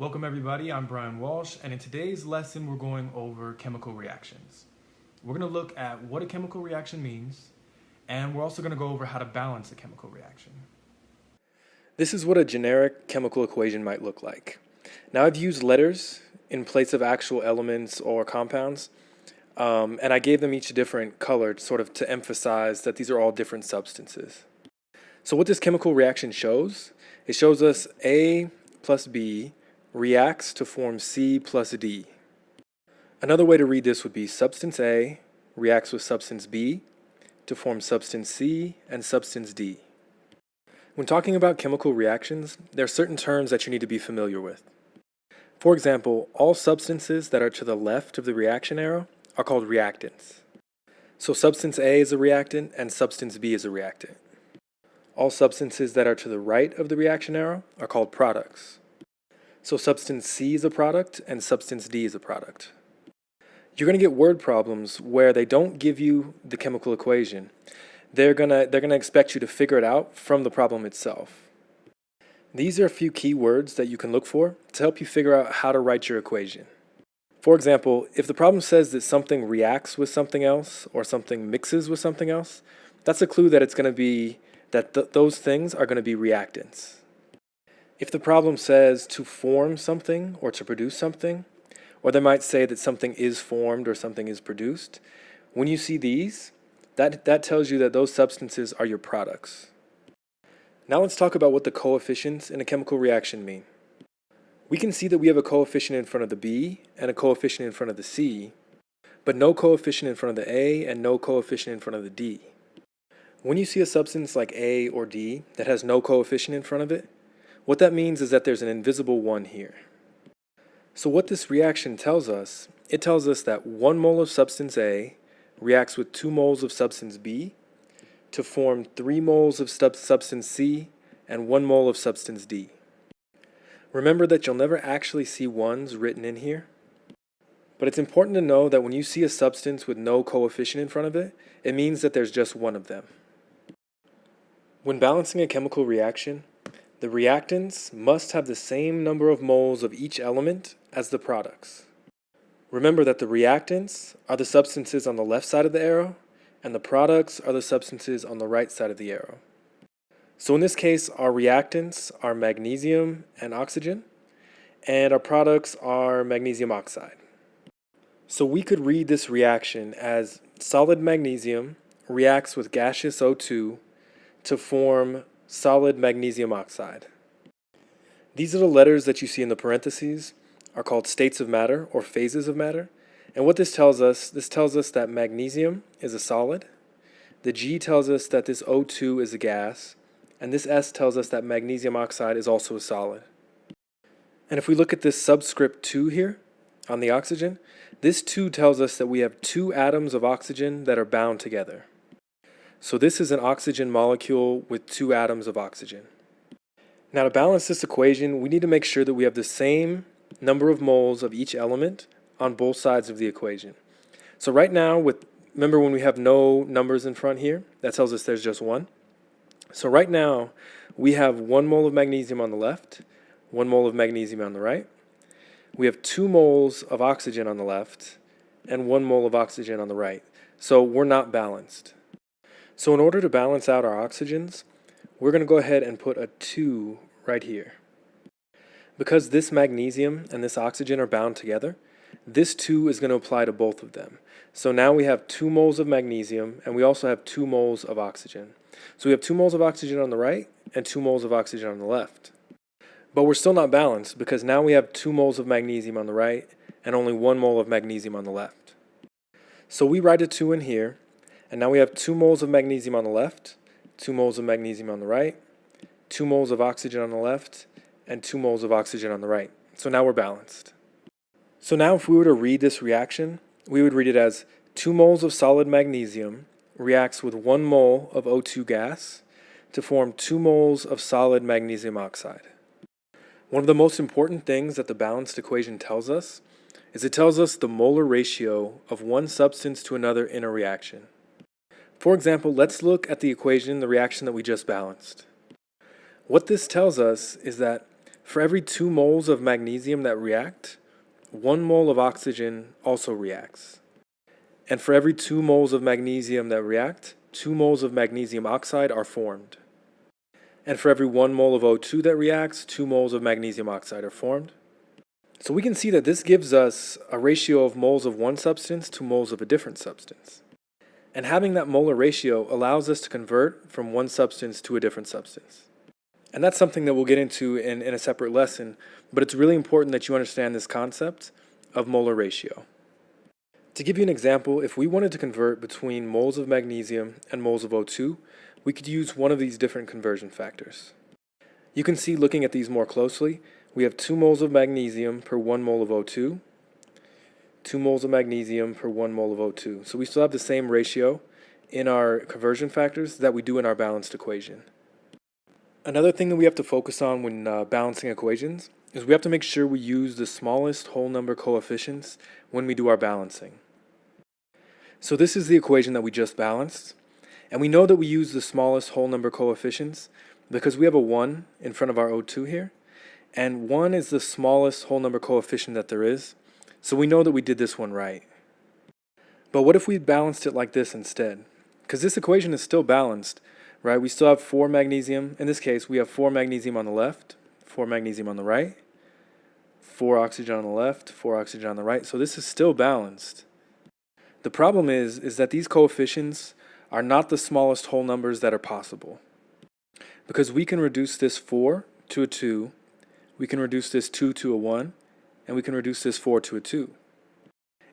Welcome everybody, I'm Brian Walsh, and in today's lesson we're going over chemical reactions. We're going to look at what a chemical reaction means, and we're also going to go over how to balance a chemical reaction. This is what a generic chemical equation might look like. Now I've used letters in place of actual elements or compounds, and I gave them each a different color sort of to emphasize that these are all different substances. So what this chemical reaction shows, it shows us A plus B reacts to form C plus D. Another way to read this would be substance A reacts with substance B to form substance C and substance D. When talking about chemical reactions, there are certain terms that you need to be familiar with. For example, all substances that are to the left of the reaction arrow are called reactants. So substance A is a reactant and substance B is a reactant. All substances that are to the right of the reaction arrow are called products. So substance C is a product and substance D is a product. You're going to get word problems where they don't give you the chemical equation. They're going to expect you to figure it out from the problem itself. These are a few key words that you can look for to help you figure out how to write your equation. For example, if the problem says that something reacts with something else or something mixes with something else, that's a clue that it's going to be that those things are going to be reactants. If the problem says to form something or to produce something, or they might say that something is formed or something is produced, when you see these, that tells you that those substances are your products. Now let's talk about what the coefficients in a chemical reaction mean. We can see that we have a coefficient in front of the B and a coefficient in front of the C, but no coefficient in front of the A and no coefficient in front of the D. When you see a substance like A or D that has no coefficient in front of it, what that means is that there's an invisible 1 here. So what this reaction tells us, it tells us that 1 mole of substance A reacts with 2 moles of substance B to form 3 moles of substance C and 1 mole of substance D. Remember that you'll never actually see 1s written in here, but it's important to know that when you see a substance with no coefficient in front of it, it means that there's just one of them. When balancing a chemical reaction, the reactants must have the same number of moles of each element as the products. Remember that the reactants are the substances on the left side of the arrow, and the products are the substances on the right side of the arrow. So in this case, our reactants are magnesium and oxygen, and our products are magnesium oxide. So we could read this reaction as solid magnesium reacts with gaseous O2 to form solid magnesium oxide. These are the letters that you see in the parentheses are called states of matter or phases of matter. And what this tells us that magnesium is a solid. The G tells us that this O2 is a gas. And this S tells us that magnesium oxide is also a solid. And if we look at this subscript 2 here on the oxygen, this 2 tells us that we have 2 atoms of oxygen that are bound together. So this is an oxygen molecule with 2 atoms of oxygen. Now to balance this equation, we need to make sure that we have the same number of moles of each element on both sides of the equation. So right now, remember when we have no numbers in front here, that tells us there's just 1. So right now, we have 1 mole of magnesium on the left, 1 mole of magnesium on the right. We have 2 moles of oxygen on the left, and 1 mole of oxygen on the right. So we're not balanced. So in order to balance out our oxygens, we're going to go ahead and put a 2 right here. Because this magnesium and this oxygen are bound together, this 2 is going to apply to both of them. So now we have 2 moles of magnesium, and we also have 2 moles of oxygen. So we have 2 moles of oxygen on the right and 2 moles of oxygen on the left. But we're still not balanced because now we have 2 moles of magnesium on the right and only 1 mole of magnesium on the left. So we write a 2 in here. And now we have 2 moles of magnesium on the left, 2 moles of magnesium on the right, 2 moles of oxygen on the left, and 2 moles of oxygen on the right. So now we're balanced. So now if we were to read this reaction, we would read it as 2 moles of solid magnesium reacts with 1 mole of O2 gas to form 2 moles of solid magnesium oxide. One of the most important things that the balanced equation tells us is it tells us the molar ratio of one substance to another in a reaction. For example, let's look at the equation, the reaction that we just balanced. What this tells us is that For every 2 moles of magnesium that react, 1 mole of oxygen also reacts. And for every 2 moles of magnesium that react, 2 moles of magnesium oxide are formed. And for every 1 mole of O2 that reacts, 2 moles of magnesium oxide are formed. So we can see that this gives us a ratio of moles of one substance to moles of a different substance. And having that molar ratio allows us to convert from one substance to a different substance. And that's something that we'll get into in a separate lesson, but it's really important that you understand this concept of molar ratio. To give you an example, if we wanted to convert between moles of magnesium and moles of O2, we could use one of these different conversion factors. You can see, looking at these more closely, we have 2 moles of magnesium per 1 mole of O2, 2 moles of magnesium per 1 mole of O2. So we still have the same ratio in our conversion factors that we do in our balanced equation. Another thing that we have to focus on when balancing equations is we have to make sure we use the smallest whole number coefficients when we do our balancing. So this is the equation that we just balanced, and we know that we use the smallest whole number coefficients because we have a 1 in front of our O2 here, and 1 is the smallest whole number coefficient that there is, so we know that we did this one right. But what if we balanced it like this instead? Because this equation is still balanced, right? We still have 4 magnesium. In this case, we have 4 magnesium on the left, 4 magnesium on the right, 4 oxygen on the left, 4 oxygen on the right. So this is still balanced. The problem is that these coefficients are not the smallest whole numbers that are possible. Because we can reduce this 4 to a 2, we can reduce this 2 to a 1, and we can reduce this 4 to a 2.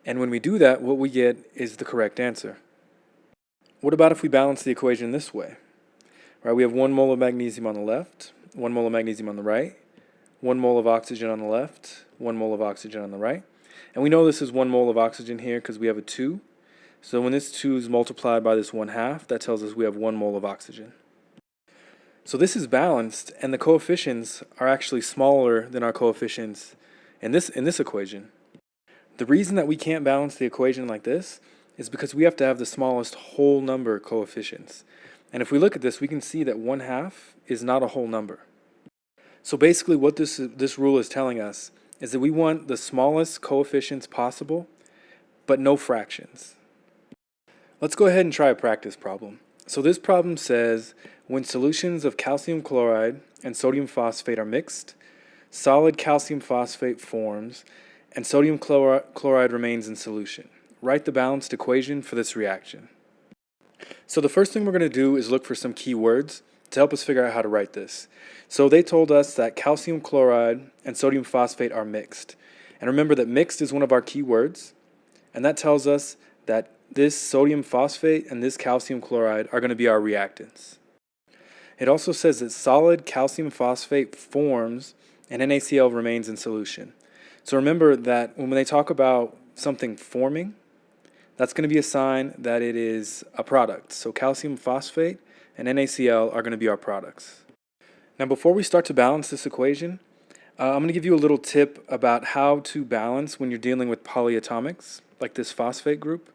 And when we do that, what we get is the correct answer. What about if we balance the equation this way? Right, we have 1 mole of magnesium on the left, 1 mole of magnesium on the right, 1 mole of oxygen on the left, 1 mole of oxygen on the right. And we know this is 1 mole of oxygen here because we have a 2. So when this 2 is multiplied by this 1/2, that tells us we have 1 mole of oxygen. So this is balanced, and the coefficients are actually smaller than our coefficients in this equation. The reason that we can't balance the equation like this is because we have to have the smallest whole number coefficients. And if we look at this, we can see that 1/2 is not a whole number. So basically what this rule is telling us is that we want the smallest coefficients possible, but no fractions. Let's go ahead and try a practice problem. So this problem says, when solutions of calcium chloride and sodium phosphate are mixed, solid calcium phosphate forms and sodium chloride remains in solution. Write the balanced equation for this reaction. So the first thing we're going to do is look for some key words to help us figure out how to write this. So they told us that calcium chloride and sodium phosphate are mixed. And remember that mixed is one of our key words, and that tells us that this sodium phosphate and this calcium chloride are going to be our reactants. It also says that solid calcium phosphate forms and NaCl remains in solution. So remember that when they talk about something forming, that's going to be a sign that it is a product. So calcium phosphate and NaCl are going to be our products. Now before we start to balance this equation, I'm going to give you a little tip about how to balance when you're dealing with polyatomics, like this phosphate group.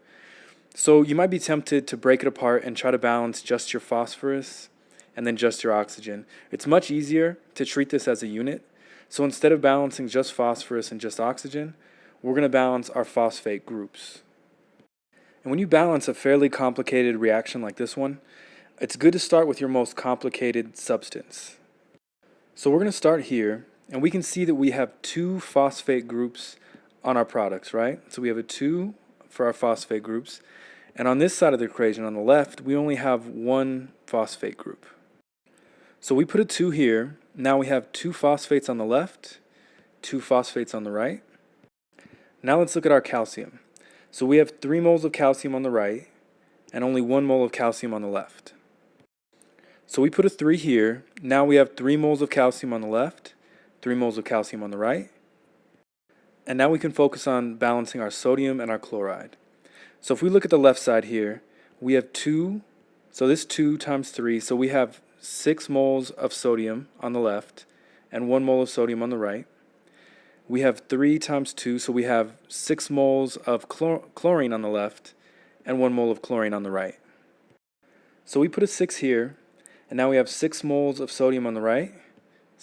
So you might be tempted to break it apart and try to balance just your phosphorus and then just your oxygen. It's much easier to treat this as a unit. So instead of balancing just phosphorus and just oxygen, we're going to balance our phosphate groups. And when you balance a fairly complicated reaction like this one, it's good to start with your most complicated substance. So we're going to start here, and we can see that we have 2 phosphate groups on our products, right? So we have a 2 for our phosphate groups, and on this side of the equation, on the left, we only have 1 phosphate group. So we put a 2 here. Now we have 2 phosphates on the left, 2 phosphates on the right. Now let's look at our calcium. So we have 3 moles of calcium on the right and only 1 mole of calcium on the left. So we put a 3 here. Now we have 3 moles of calcium on the left, 3 moles of calcium on the right. And now we can focus on balancing our sodium and our chloride. So if we look at the left side here, we have 2, so this 2 times 3, so we have 6 moles of sodium on the left and 1 mole of sodium on the right. We have 3 times 2, so we have 6 moles of chlorine on the left and 1 mole of chlorine on the right. So we put a 6 here, and now we have 6 moles of sodium on the right,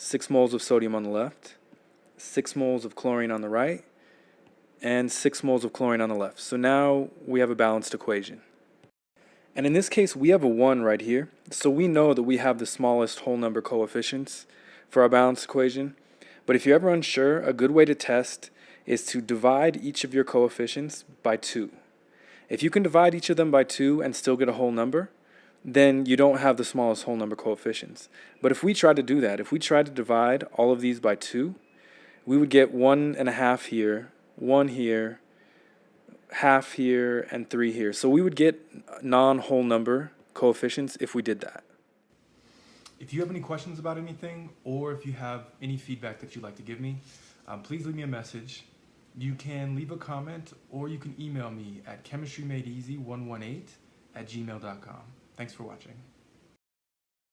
6 moles of sodium on the left, 6 moles of chlorine on the right, and 6 moles of chlorine on the left. So now we have a balanced equation. And in this case, we have a 1 right here, so we know that we have the smallest whole number coefficients for our balanced equation. But if you're ever unsure, a good way to test is to divide each of your coefficients by 2. If you can divide each of them by 2 and still get a whole number, then you don't have the smallest whole number coefficients. But if we try to do that, if we try to divide all of these by 2, we would get 1.5 here, 1 here, half here, and 3 here. So we would get non-whole number coefficients if we did that. If you have any questions about anything, or if you have any feedback that you'd like to give me, please leave me a message. You can leave a comment, or you can email me at chemistrymadeeasy118@gmail.com. Thanks for watching.